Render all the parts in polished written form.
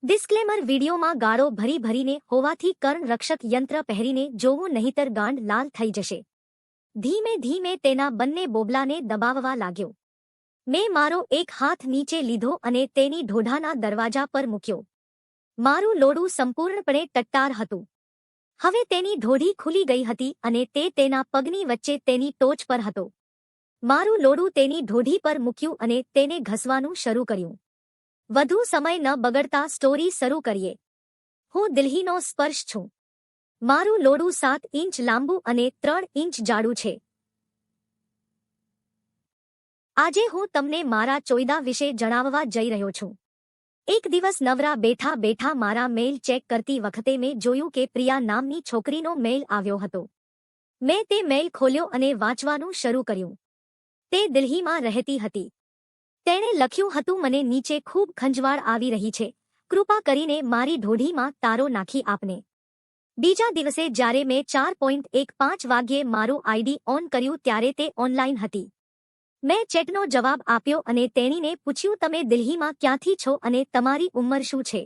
Disclaimer વિડીયોમાં ગાળો ભરી ભરીને હોવાથી કર્ણરક્ષક યંત્ર પહેરીને જોવું નહીંતર ગાંડ લાલ થઈ જશે. ધીમે ધીમે તેના બંને બોબલાને દબાવવા લાગ્યો. મેં મારો એક હાથ નીચે લીધો અને તેની ઢોઢાના દરવાજા પર મૂક્યો. મારું લોડું સંપૂર્ણપણે ટટ્ટાર હતું. હવે તેની ઢોઢી ખુલી ગઈ હતી અને તે તેના પગની વચ્ચે તેની ટોચ પર હતો. મારું લોડું તેની ઢોઢી પર મૂક્યું અને તેને ઘસવાનું શરૂ કર્યું. વધુ સમય ન બગડતા સ્ટોરી શરૂ કરીએ. હું દિલ્હીનો સ્પર્શ છું. મારું લોડું 7 ઇંચ લાંબુ અને 3 ઇંચ જાડું છે. આજે હું તમને મારા ચોયદા વિશે જણાવવા જઈ રહ્યો છું. એક દિવસ નવરા બેઠા બેઠા મારા મેઇલ ચેક કરતી વખતે મેં જોયું કે પ્રિયા નામની છોકરીનો મેઇલ આવ્યો હતો. મેં તે મેઇલ ખોલ્યો અને વાંચવાનું શરૂ કર્યું. તે દિલ્હીમાં રહેતી હતી. તેણે લખ્યું હતું, મને નીચે ખૂબ ખંજવાળ આવી રહી છે. કૃપા કરીને મારી ઢોઢીમાં તારો નાખી આપને. બીજા દિવસે જ્યારે મેં 4:15 વાગ્યે મારું આઈડી ઓન કર્યું ત્યારે તે ઓનલાઈન હતી. મેં ચેટનો જવાબ આપ્યો અને તેણીને પૂછ્યું, તમે દિલ્હીમાં ક્યાંથી છો અને તમારી ઉંમર શું છે?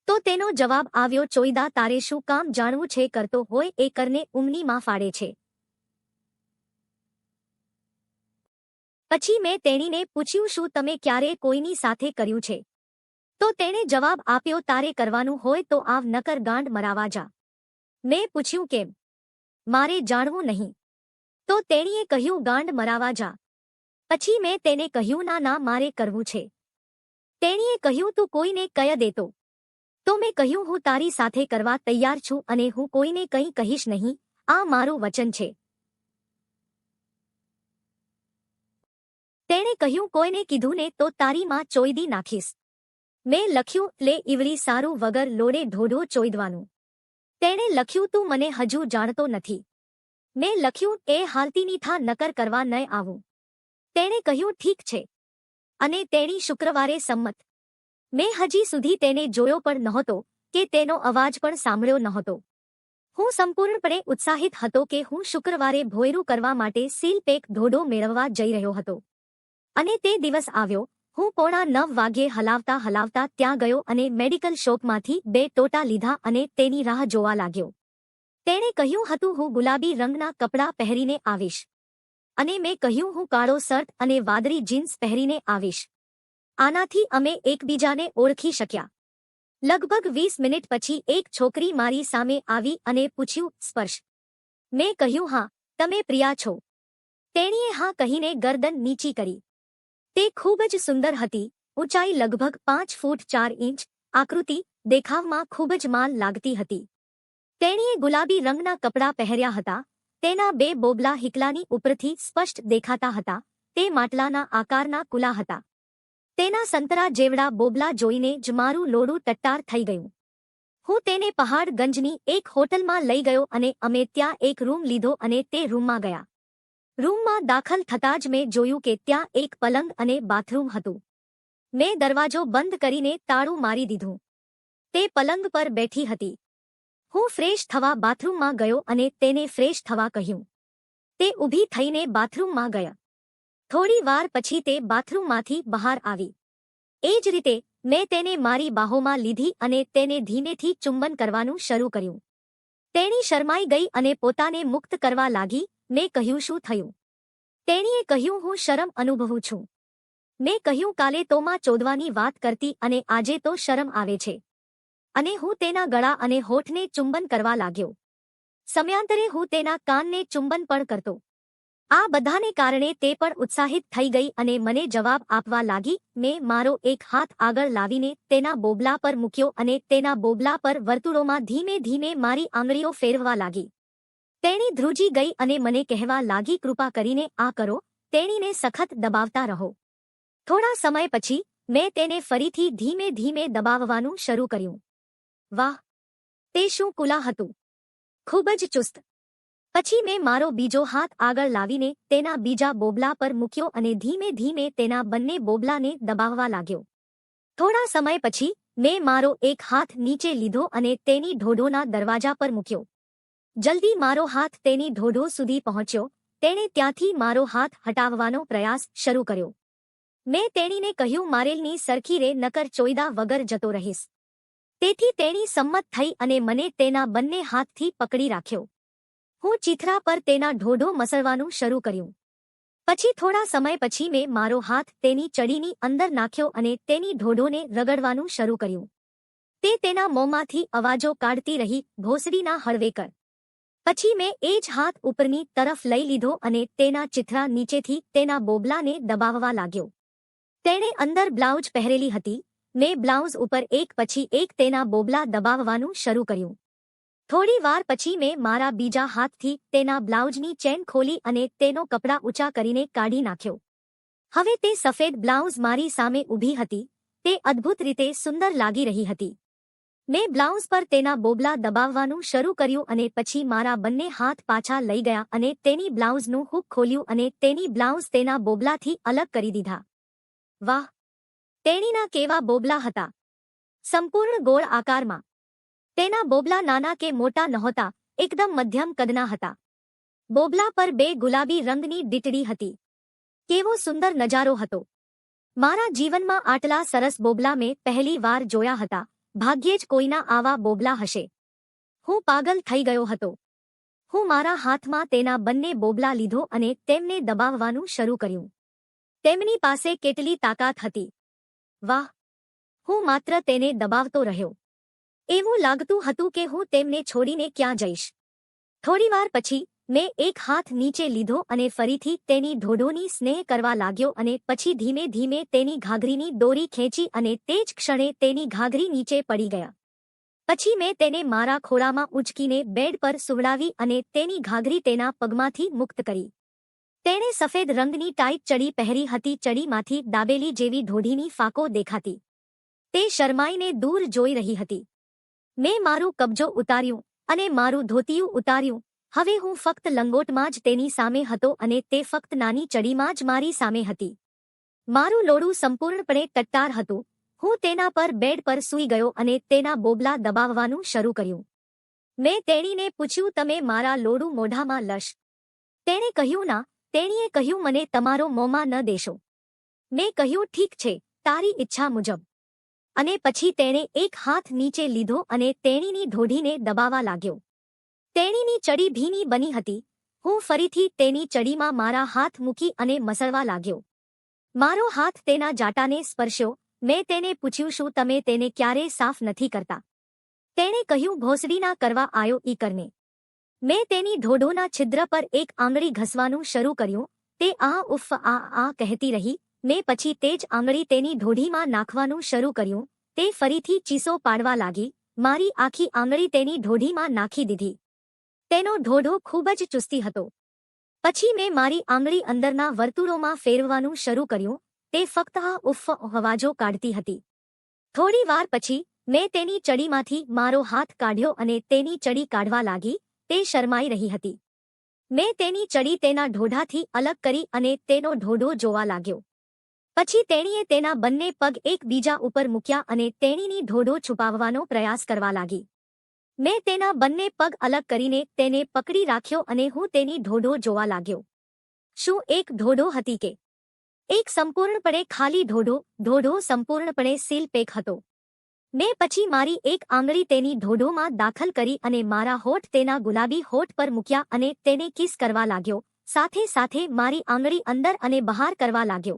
તો તેનો જવાબ આવ્યો, ચોયદા તારે શું કામ જાણવું છે? કરતો હોય એ કરને ઉમનીમાં ફાડે છે. પછી મેં તેણીને પૂછ્યું, શું તમે ક્યારે કોઈની સાથે કર્યું છે? તો તેણે જવાબ આપ્યો, તારે કરવાનું હોય તો આવ, નકર ગાંડ મરાવા જા. મેં પૂછ્યું, કેમ? મારે જાણવું નહીં. તો તેણીએ કહ્યું, ગાંડ મરાવા જા. પછી મેં તેને કહ્યું, ના મારે કરવું છે. તેણીએ કહ્યું, તું કોઈને કહી દેતો. તો મેં કહ્યું, હું તારી સાથે કરવા તૈયાર છું અને હું કોઈને કંઈ કહીશ નહીં. આ મારું વચન છે. તેણે કહ્યું, કોઈને કીધું ને તો તારી માં ચોયદી નાખીશ. મેં લખ્યું, લે ઈવડી સારું વગર લોડે ઢોઢો ચોયદવાનું. તેણે લખ્યું, તું મને હજુ જાણતો નથી. મેં લખ્યું, એ હાલતીની થા, નકર કરવા ન આવું. તેણે કહ્યું, ઠીક છે. અને તેણી શુક્રવારે સંમત. મેં હજી સુધી તેને જોયો પણ નહોતો કે તેનો અવાજ પણ સાંભળ્યો નહોતો. હું સંપૂર્ણપણે ઉત્સાહિત હતો કે હું શુક્રવારે ભોયરું કરવા માટે સીલ પેક ઢોઢો મેળવવા જઈ રહ્યો હતો. અને તે દિવસ આવ્યો. હું 8:45 વાગ્યે હલાવતા હલાવતા ત્યાં ગયો અને મેડિકલ શોપમાંથી 2 ટોટા લીધા અને તેની રાહ જોવા લાગ્યો. તેણે કહ્યું હતું, હું ગુલાબી રંગના કપડાં પહેરીને આવીશ. અને મેં કહ્યું, હું કાળો શર્ટ અને વાદળી જીન્સ પહેરીને આવીશ. આનાથી અમે એકબીજાને ઓળખી શક્યા. લગભગ 20 મિનિટ પછી એક છોકરી મારી સામે આવી અને પૂછ્યું, સ્પર્શ? મેં કહ્યું, હા. તમે પ્રિયા છો? તેણીએ હા કહીને ગરદન નીચી કરી. તે ખૂબ જ સુંદર હતી. ઊંચાઈ લગભગ 5 ફૂટ 4 ઇંચ. આકૃતિ દેખાવમાં ખૂબ જ માલ લાગતી હતી. તેણીએ ગુલાબી રંગના કપડાં પહેર્યા હતા. તેના 2 બોબલા હિકલાની ઉપરથી સ્પષ્ટ દેખાતા હતા. તે માટલાના આકારના કુલા હતા. તેના સંતરા જેવડા બોબલા જોઈને જ મારું લોડું ટટ્ટાર થઈ ગયું. હું તેને પહાડગંજની એક હોટલમાં લઈ ગયો અને અમે ત્યાં એક રૂમ લીધો અને તે રૂમમાં ગયા. રૂમમાં દાખલ થતાં જ મેં જોયું કે ત્યાં એક પલંગ અને બાથરૂમ હતું. મેં દરવાજો બંધ કરીને તાળું મારી દીધું. તે પલંગ પર બેઠી હતી. હું ફ્રેશ થવા બાથરૂમમાં ગયો અને તેને ફ્રેશ થવા કહ્યું. તે ઊભી થઈને બાથરૂમમાં ગયા. થોડી વાર પછી તે બાથરૂમમાંથી બહાર આવી. એ જ રીતે મેં તેને મારી બાહોમાં લીધી અને તેને ધીમેથી ચુંબન કરવાનું શરૂ કર્યું. તેણી શરમાઈ ગઈ અને પોતાને મુક્ત કરવા લાગી. મેં કહ્યું, શું થયું? તેણીએ કહ્યું, હું શરમ અનુભવું છું. મેં કહ્યું, કાલે તો માં ચોદવાની વાત કરતી અને આજે તો શરમ આવે છે. અને હું તેના ગળા અને હોઠને ચુંબન કરવા લાગ્યો. સમયાંતરે હું તેના કાનને ચુંબન પણ કરતો. આ બધાને કારણે તે પણ ઉત્સાહિત થઈ ગઈ અને મને જવાબ આપવા લાગી. મેં મારો એક હાથ આગળ લાવીને તેના બોબલા પર મૂક્યો અને તેના બોબલા પર વર્તુળોમાં ધીમે ધીમે મારી આંગળીઓ ફેરવવા લાગી. તેણી ધ્રુજી ગઈ અને મને કહેવા લાગી, કૃપા કરીને આ કરો. તેણીને સખત દબાવતા રહો. થોડા સમય પછી મેં તેને ફરીથી ધીમે ધીમે દબાવવાનું શરૂ કર્યું. વાહ! તે શું કુલા હતું! ખૂબ જ ચુસ્ત. પછી મેં મારો બીજો હાથ આગળ લાવીને તેના બીજા બોબલા પર મૂક્યો અને ધીમે ધીમે તેના બંને બોબલાને દબાવવા લાગ્યો. થોડા સમય પછી મેં મારો એક હાથ નીચે લીધો અને તેની ઢોઢોના દરવાજા પર મૂક્યો. જલ્દી મારો હાથ તેની ઢોઢો સુધી પહોંચ્યો. તેણે ત્યાંથી મારો હાથ હટાવવાનો પ્રયાસ શરૂ કર્યો. મેં તેણીને કહ્યું, મારેલની સરખી રે, નકર ચોયદા વગર જતો રહીશ. તેથી તેણી સંમત થઈ અને મને તેના બંને હાથથી પકડી રાખ્યો. હું ચીથરા પર તેના ઢોઢો મસળવાનું શરૂ કર્યું. પછી થોડા સમય પછી મેં મારો હાથ તેની ચડીની અંદર નાખ્યો અને તેની ઢોઢોને રગડવાનું શરૂ કર્યું. તે તેના મોંમાંથી અવાજો કાઢતી રહી, ભોસડીના હળવે કર. પછી મેં એ જ હાથ ઉપરની તરફ લઈ લીધો અને તેના ચીથરા નીચેથી તેના બોબલાને દબાવવા લાગ્યો. તેણે અંદર બ્લાઉઝ પહેરેલી હતી. મેં બ્લાઉઝ ઉપર એક પછી એક તેના બોબલા દબાવવાનું શરૂ કર્યું. થોડી વાર પછી મેં મારા બીજા હાથથી તેના બ્લાઉઝની ચેન ખોલી અને તેનો કપડાં ઊંચા કરીને કાઢી નાખ્યો. હવે તે સફેદ બ્લાઉઝ મારી સામે ઊભી હતી. તે અદ્ભુત રીતે સુંદર લાગી રહી હતી. મેં બ્લાઉઝ પર તેના બોબલા દબાવવાનું શરૂ કર્યું અને પછી મારા બંને હાથ પાછા લઈ ગયા અને તેની બ્લાઉઝનું હૂક ખોલ્યું અને તેની બ્લાઉઝ તેના બોબલાથી અલગ કરી દીધા. વાહ! તેણીના કેવા બોબલા હતા! સંપૂર્ણ ગોળ આકારમાં. તેના બોબલા નાના કે મોટા નહોતા, એકદમ મધ્યમ કદના હતા. બોબલા પર 2 ગુલાબી રંગની દીટડી હતી. કેવો સુંદર નજારો હતો! મારા જીવનમાં આટલા સરસ બોબલા મેં પહેલી વાર જોયા હતા. ભાગ્યે જ કોઈના આવા બોબલા હશે. હું પાગલ થઈ ગયો હતો. હું મારા હાથમાં તેના બંને બોબલા લીધો અને તેમને દબાવવાનું શરૂ કર્યું. તેમની પાસે કેટલી તાકાત હતી! વાહ! હું માત્ર તેને દબાવતો રહ્યો. એવું લાગતું હતું કે હું તેમને છોડીને ક્યાં જઈશ. થોડીવાર પછી મેં એક હાથ નીચે લીધો અને ફરીથી તેની ઢોઢોની સ્નેહ કરવા લાગ્યો અને પછી ધીમે ધીમે તેની ઘાઘરીની દોરી ખેંચી અને તે જ ક્ષણે તેની ઘાઘરી નીચે પડી ગયા. પછી મેં તેને મારા ખોળામાં ઉંચકીને બેડ પર સુવડાવી અને તેની ઘાઘરી તેના પગમાંથી મુક્ત કરી. તેણે સફેદ રંગની ટાઈટ ચડી પહેરી હતી. ચડીમાંથી દાબેલી જેવી ઢોઢીની ફાંકો દેખાતી. તે શરમાઈને દૂર જોઈ રહી હતી. મેં મારું કબજો ઉતાર્યું અને મારું ધોતિયું ઉતાર્યું. હવે હું ફક્ત લંગોટમાં જ તેની સામે હતો અને તે ફક્ત નાની ચડીમાં જ મારી સામે હતી. મારું લોડું સંપૂર્ણપણે તટ્ટાર હતું. હું તેના પર બેડ પર સૂઈ ગયો અને તેના બોબલા દબાવવાનું શરૂ કર્યું. મેં તેણીને પૂછ્યું, તમે મારા લોડું મોઢામાં લશ? તેણે કહ્યું, ના. તેણીએ કહ્યું, મને તમારો મોંમાં ન દેશો. મેં કહ્યું, ઠીક છે, તારી ઈચ્છા મુજબ. અને પછી તેણે એક હાથ નીચે લીધો અને તેણીની ઢોઢીને દબાવવા લાગ્યો. તેણીની ચડી ભીની બની હતી. હું ફરીથી તેની ચડીમાં મારા હાથ મૂકી અને મસળવા લાગ્યો. મારો હાથ તેના જાટાને સ્પર્શ્યો. મેં તેને પૂછ્યું, શું તમે તેને ક્યારે સાફ નથી કરતા? તેણે કહ્યું, ભોસડીના કરવા આયો ઈ કરને. મેં તેની ઢોઢોના છિદ્ર પર એક આંગળી ઘસવાનું શરૂ કર્યું. તે આ ઉફ આ કહેતી રહી. મેં પછી તે જ આંગળી તેની ઢોઢીમાં નાખવાનું શરૂ કર્યું. તે ફરીથી ચીસો પાડવા લાગી. મારી આખી આંગળી તેની ઢોઢીમાં નાખી દીધી. તેનો ઢોઢો ખૂબ જ ચુસ્તી હતો. પછી મેં મારી આંગળી અંદરના વર્તુળોમાં ફેરવવાનું શરૂ કર્યું. તે ફક્ત આ ઉફ અવાજો કાઢતી હતી. થોડી વાર પછી મેં તેની ચડીમાંથી મારો હાથ કાઢ્યો અને તેની ચડી કાઢવા લાગી. તે શરમાઈ રહી હતી. મેં તેની ચડી તેના ઢોઢાથી અલગ કરી અને તેનો ઢોઢો જોવા લાગ્યો. પછી તેણીએ તેના બંને પગ એકબીજા ઉપર મૂક્યા અને તેણીની ઢોઢો છુપાવવાનો પ્રયાસ કરવા લાગી. મેં તેના બંને પગ અલગ કરીને તેને પકડી રાખ્યો અને હું તેની ઢોઢો જોવા લાગ્યો. શું એક ઢોઢો હતી કે એક સંપૂર્ણપણે ખાલી ઢોઢો? ઢોઢો સંપૂર્ણપણે સીલ પેક હતો. મેં પછી મારી એક આંગળી તેની ઢોઢોમાં દાખલ કરી અને મારા હોઠ તેના ગુલાબી હોઠ પર મૂક્યા અને તેને કિસ કરવા લાગ્યો. સાથે સાથે મારી આંગળી અંદર અને બહાર કરવા લાગ્યો.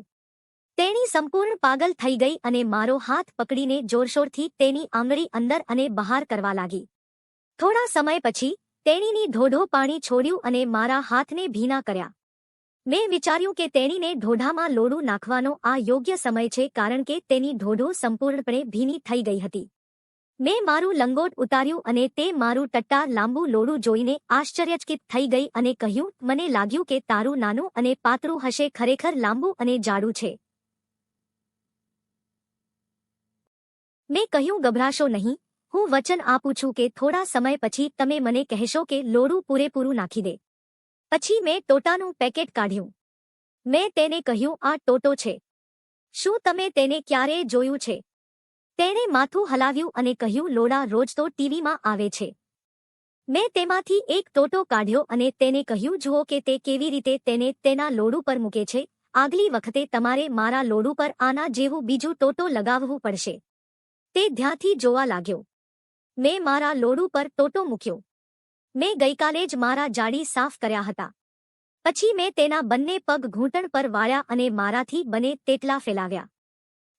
તેણી સંપૂર્ણ પાગલ થઈ ગઈ અને મારો હાથ પકડીને જોરશોરથી તેની આંગળી અંદર અને બહાર કરવા લાગી. થોડા સમય પછી તેણીની ઢોઢો પાણી છોડ્યું અને મારા હાથને ભીના કર્યા. મેં વિચાર્યું કે તેણીને ઢોઢામાં લોડું નાખવાનો આ યોગ્ય સમય છે કારણ કે તેની ઢોઢો સંપૂર્ણપણે ભીની થઈ ગઈ હતી. મેં મારું લંગોટ ઉતાર્યું અને તે મારું ટટ્ટાર લાંબુ લોડું જોઈને આશ્ચર્યચકિત થઈ ગઈ અને કહ્યું, મને લાગ્યું કે તારું નાનું અને પાતળું હશે, ખરેખર લાંબુ અને જાડું છે. મેં કહ્યું, ગભરાશો નહીં. હું વચન આપું છું કે થોડા સમય પછી તમે મને કહેશો કે લોડું પૂરેપૂરું નાખી દે. પછી મેં ટોટાનું પેકેટ કાઢ્યું. મેં તેને કહ્યું, આ ટોટો છે. શું તમે તેને ક્યારેય જોયું છે? તેણે માથું હલાવ્યું અને કહ્યું, લોડા રોજ તો ટીવીમાં આવે છે. મેં તેમાંથી એક ટોટો કાઢ્યો અને તેને કહ્યું, જુઓ કે તે કેવી રીતે તેને તેના લોડું પર મૂકે છે. આગલી વખતે તમારે મારા લોડુ પર આના જેવું બીજું ટોટો લગાવવું પડશે. તે ધ્યાનથી જોવા લાગ્યો. મેં મારા લોડુ પર ટોટો મૂક્યો. મેં ગઈકાલે જ મારા જાડી સાફ કર્યા હતા. પછી મેં તેના બંને પગ ઘૂંટણ પર વાળ્યા અને મારાથી બને તેટલા ફેલાવ્યા.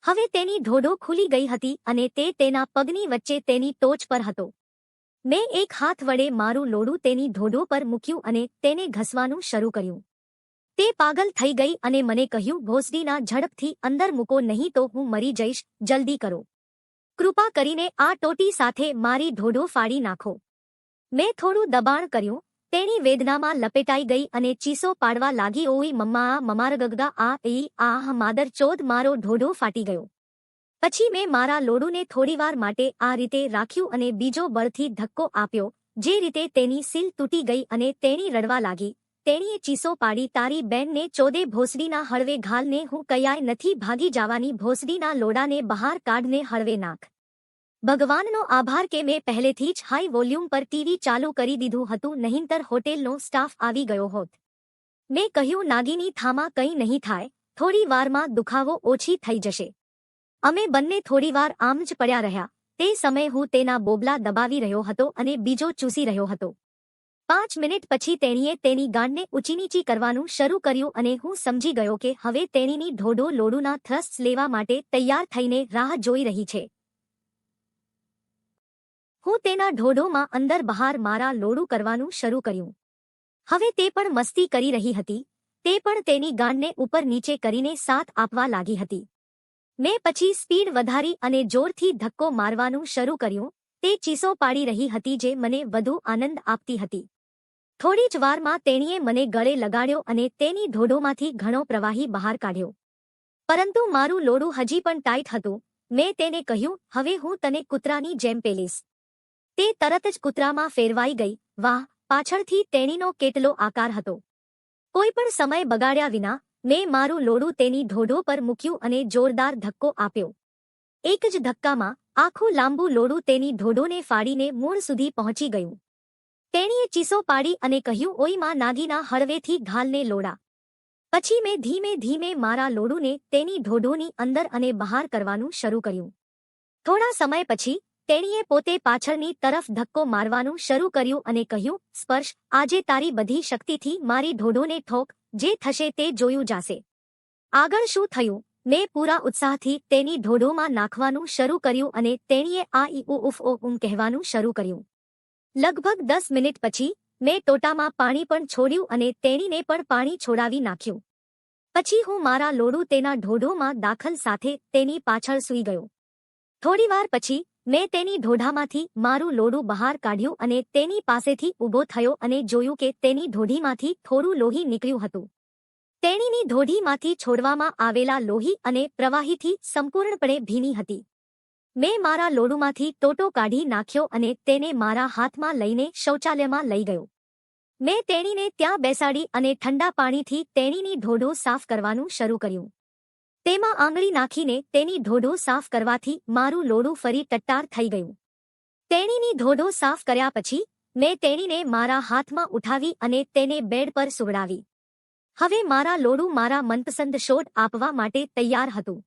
હવે તેની ઢોઢો ખુલી ગઈ હતી અને તે તેના પગની વચ્ચે તેની ટોચ પર હતો. મેં એક હાથ વડે મારું લોડું તેની ઢોઢો પર મૂક્યું અને તેને ઘસવાનું શરૂ કર્યું. તે પાગલ થઈ ગઈ અને મને કહ્યું, ભોસડીના ઝડપથી અંદર મૂકો નહીં તો હું મરી જઈશ, જલ્દી કરો. કૃપા કરીને આ ટોટી સાથે મારી ઢોઢો ફાડી નાખો. મેં થોડું દબાણ કર્યું. તેણી વેદનામાં લપેટાઈ ગઈ અને ચીસો પાડવા લાગી, ઓય મમ્મા મમારગગા આ માદર ચોદ, મારો ઢોઢો ફાટી ગયો. પછી મેં મારા લોડુને થોડીવાર માટે આ રીતે રાખ્યું અને બીજો બળથી ધક્કો આપ્યો. જે રીતે તેની સીલ તૂટી ગઈ અને તેણી રડવા લાગી. તેણીએ ચીસો પાડી, તારી બેનને ચોદે, ભોસડીના હળવે ઘાલને, હું કયાય નથી ભાગી જવાની, ભોસડીના લોડાને બહાર કાઢને હળવે નાખ. ભગવાનનો આભાર કે મેં પહેલેથી જ હાઈ વોલ્યુમ પર ટીવી ચાલુ કરી દીધું હતું, નહીંતર હોટેલનો સ્ટાફ આવી ગયો હોત. મેં કહ્યું, નાગિની થામા કંઈ નહીં થાય, થોડી વારમાં દુખાવો ઓછી થઈ જશે. અમે બંને થોડીવાર આમ જ પડ્યા રહ્યા. તે સમયે હું તેના બોબલા દબાવી રહ્યો હતો અને બીજો ચૂસી રહ્યો હતો. 5 મિનિટ પછી તેણીએ તેની ગાંડને ઊંચી-નીચી કરવાનું શરૂ કર્યું અને હું સમજી ગયો કે હવે તેણીની ઢોઢો લોડુના થ્રસ્ટ્સ લેવા માટે તૈયાર થઈને રાહ જોઈ રહી છે. હું તેના ઢોઢોમાં અંદર બહાર મારા લોડું કરવાનું શરૂ કર્યું. હવે તે પણ મસ્તી કરી રહી હતી. તે પણ તેની ગાંડને ઉપર નીચે કરીને સાથ આપવા લાગી હતી. મેં પછી સ્પીડ વધારી અને જોરથી ધક્કો મારવાનું શરૂ કર્યું. તે ચીસો પાડી રહી હતી જે મને વધુ આનંદ આપતી હતી. થોડી જ વારમાં તેણીએ મને ગળે લગાડ્યો અને તેની ઢોઢોમાંથી ઘણો પ્રવાહી બહાર કાઢ્યો. પરંતુ મારું લોડું હજી પણ ટાઈટ હતું. મેં તેને કહ્યું, હવે હું તને કૂતરાની જેમ પેલીશ. તે તરત જ કૂતરામાં ફેરવાઈ ગઈ. વાહ, પાછળથી તેણીનો કેટલો આકાર હતો! કોઈ પણ સમય બગાડ્યા વિના મેં મારું લોડું તેની ઢોઢો પર મૂક્યું અને જોરદાર ધક્કો આપ્યો. એક જ ધક્કામાં આખું લાંબુ લોડું તેની ઢોઢોને ફાડીને મૂળ સુધી પહોંચી ગયું. તેણીએ ચીસો પાડી અને કહ્યું, ઓય માં નાગીના, હળવેથી ઘાલને લોડા. પછી મેં ધીમે ધીમે મારા લોડુને તેની ઢોઢોની અંદર અને બહાર કરવાનું શરૂ કર્યું. થોડા સમય પછી તેણીએ પોતે પાછળની તરફ ધક્કો મારવાનું શરૂ કર્યું અને કહ્યું, સ્પર્શ, આજે તારી બધી શક્તિથી મારી ઢોઢોને ઠોક, જે થશે તે જોયું જાશે. આગળ શું થયું? મેં પૂરા ઉત્સાહથી તેની ઢોઢોમાં નાખવાનું શરૂ કર્યું અને તેણીએ આ ઈ ઉફ ઓ કહેવાનું શરૂ કર્યું. લગભગ 10 મિનિટ પછી મેં ટોટામાં પાણી પણ છોડ્યું અને તેણીને પણ પાણી છોડાવી નાખ્યું. પછી હું મારા લોડું તેના ઢોઢોમાં દાખલ સાથે તેની પાછળ સૂઈ ગયો. થોડીવાર પછી મેં તેની ઢોઢામાંથી મારું લોડું બહાર કાઢ્યું અને તેની પાસેથી ઊભો થયો અને જોયું કે તેની ઢોઢીમાંથી થોડું લોહી નીકળ્યું હતું. તેણીની ઢોઢીમાંથી છોડવામાં આવેલા લોહી અને પ્રવાહીથી સંપૂર્ણપણે ભીની હતી. મેં મારા લોડુમાંથી ટોટો કાઢી નાખ્યો અને તેને મારા હાથમાં લઈને શૌચાલયમાં લઈ ગયો. મેં તેણીને ત્યાં બેસાડી અને ઠંડા પાણીથી તેણીની ઢોઢો સાફ કરવાનું શરૂ કર્યું. તેમાં આંગળી નાખીને તેની ઢોઢો સાફ કરવાથી મારું લોડું ફરી ટટ્ટાર થઈ ગયું. તેણીની ઢોઢો સાફ કર્યા પછી મેં તેણીને મારા હાથમાં ઉઠાવી અને તેને બેડ પર સુવડાવી. હવે મારા લોડું મારા મનપસંદ શોટ આપવા માટે તૈયાર હતું.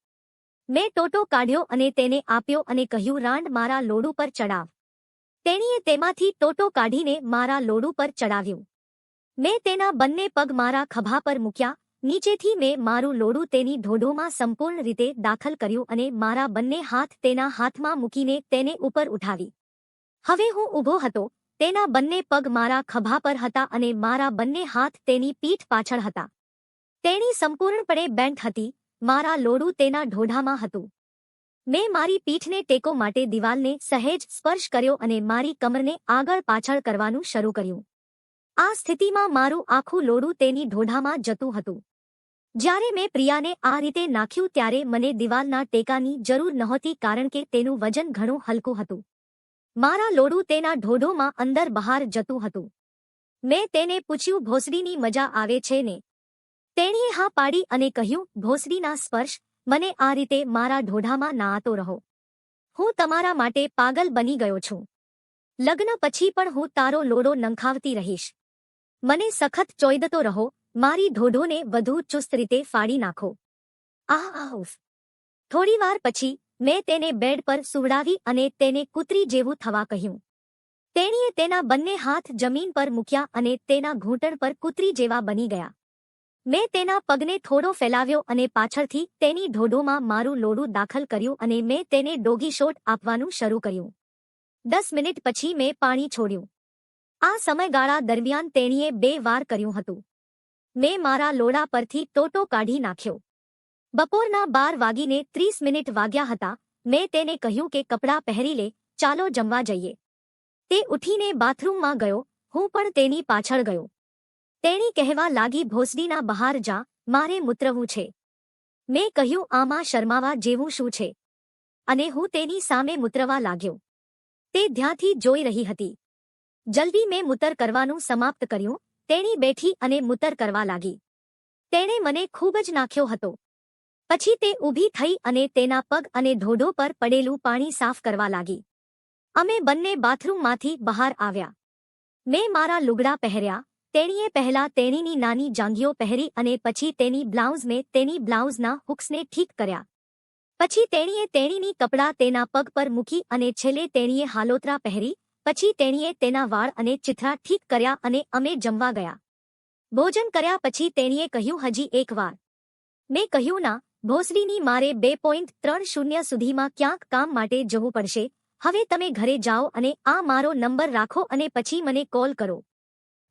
મેં ટોટો કાઢ્યો અને તેને આપ્યો અને કહ્યું, રાંડ મારા લોડું પર ચડાવ. તેણીએ તેમાંથી ટોટો કાઢીને મારા લોડું પર ચડાવ્યું. મેં તેના બંને પગ મારા ખભા પર મૂક્યા. નીચેથી મેં મારું લોડું તેની ઢોઢોમાં સંપૂર્ણ રીતે દાખલ કર્યું અને મારા બંને હાથ તેના હાથમાં મૂકીને તેને ઉપર ઉઠાવી. હવે હું ઊભો હતો. તેના બંને પગ મારા ખભા પર હતા અને મારા બંને હાથ તેની પીઠ પાછળ હતા. તેણી સંપૂર્ણપણે બેન્ટ હતી. મારા લોડું તેના ઢોઢામાં હતું. મેં મારી પીઠને ટેકો માટે દિવાલને સહેજ સ્પર્શ કર્યો અને મારી કમરને આગળ પાછળ કરવાનું શરૂ કર્યું. આ સ્થિતિમાં મારું આખું લોડું તેની ઢોઢામાં જતું હતું. જ્યારે મેં પ્રિયાને આ રીતે નાખ્યું ત્યારે મને દિવાલના ટેકાની જરૂર નહોતી કારણ કે તેનું વજન ઘણું હલકું હતું. મારા લોડું તેના ઢોઢોમાં અંદર બહાર જતું હતું. મેં તેને પૂછ્યું, ભોસડીની મજા આવે છે ને? તેણીએ હા પાડી અને કહ્યું, ભોસડીના સ્પર્શ, મને આ રીતે મારા ઢોઢામાં નાતો રહો. હું તમારા માટે પાગલ બની ગયો છું. લગ્ન પછી પણ હું તારો લોડો નંખાવતી રહીશ. મને સખત ચોઈદતો રહો. મારી ઢોઢોને વધુ ચુસ્ત રીતે ફાડી નાખો. આહ આહ ઉફ. થોડીવાર પછી મેં તેને બેડ પર સુવડાવી અને તેને કૂતરી જેવું થવા કહ્યું. તેણીએ તેના બંને હાથ જમીન પર મૂક્યા અને તેના ઘૂંટણ પર કૂતરી જેવા બની ગયા. મેં તેના પગને થોડો ફેલાવ્યો અને પાછળથી તેની ઢોઢોમાં મારું લોડું દાખલ કર્યું અને મેં તેને ડોગી શોટ આપવાનું શરૂ કર્યું. 10 મિનિટ પછી મેં પાણી છોડ્યું. આ સમયગાળા દરમિયાન તેણીએ 2 વાર કર્યું હતું. મેં મારા લોડા પરથી ટોટો કાઢી નાખ્યો. બપોરના 12:30 વાગ્યા હતા. મેં તેને કહ્યું કે કપડાં પહેરી લે, ચાલો જમવા જઈએ. તે ઉઠીને બાથરૂમમાં ગયો. હું પણ તેની પાછળ ગયો. તેણી કહેવા લાગી, ભોસડીના બહાર જા, મારે મૂત્રવું છે. મેં કહ્યું, આમાં શરમાવા જેવું શું છે? અને હું તેની સામે મૂત્રવા લાગ્યો. તે ધ્યાનથી જોઈ રહી હતી. જલ્દી મેં મૂતર કરવાનું સમાપ્ત કર્યું. તેણી બેઠી અને મૂતર કરવા લાગી. તેણે મને ખૂબ જ નાખ્યો હતો. પછી તે ઊભી થઈ અને તેના પગ અને ઢોઢો પર પડેલું પાણી સાફ કરવા લાગી. અમે બંને બાથરૂમમાંથી બહાર આવ્યા. મેં મારા લુગડા પહેર્યા. તેણીએ પહેલા તેણીની નાની જાંઘીઓ પહેરી અને પછી તેની બ્લાઉઝને તેની બ્લાઉઝના હુક્સને ઠીક કર્યા. પછી તેણીએ તેણીની કપડાં તેના પગ પર મૂકી અને છેલ્લે તેણીએ હાલોત્રા પહેરી. પછી તેણીએ તેના વાળ અને ચિથરા ઠીક કર્યા અને અમે જમવા ગયા. ભોજન કર્યા પછી તેણીએ કહ્યું, હજી એક વાર. મેં કહ્યું, ના, ભોસડીની મારે 2.30 સુધીમાં ક્યાંક કામ માટે જવું પડશે. હવે તમે ઘરે જાઓ અને આ મારો નંબર રાખો અને પછી મને કોલ કરો.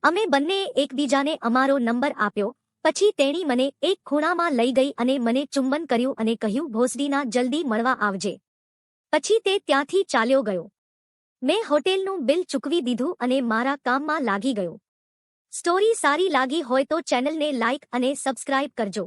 અમે બંનેએ એકબીજાને અમારો નંબર આપ્યો. પછી તેણી મને એક ખૂણામાં લઈ ગઈ અને મને ચુંબન કર્યું અને કહ્યું, ભોસડીના જલ્દી મળવા આવજે. પછી તે ત્યાંથી ચાલ્યો ગયો. મેં હોટેલનું બિલ ચૂકવી દીધું અને મારા કામમાં લાગી ગયો. સ્ટોરી સારી લાગી હોય તો ચેનલને લાઇક અને સબસ્ક્રાઇબ કરજો.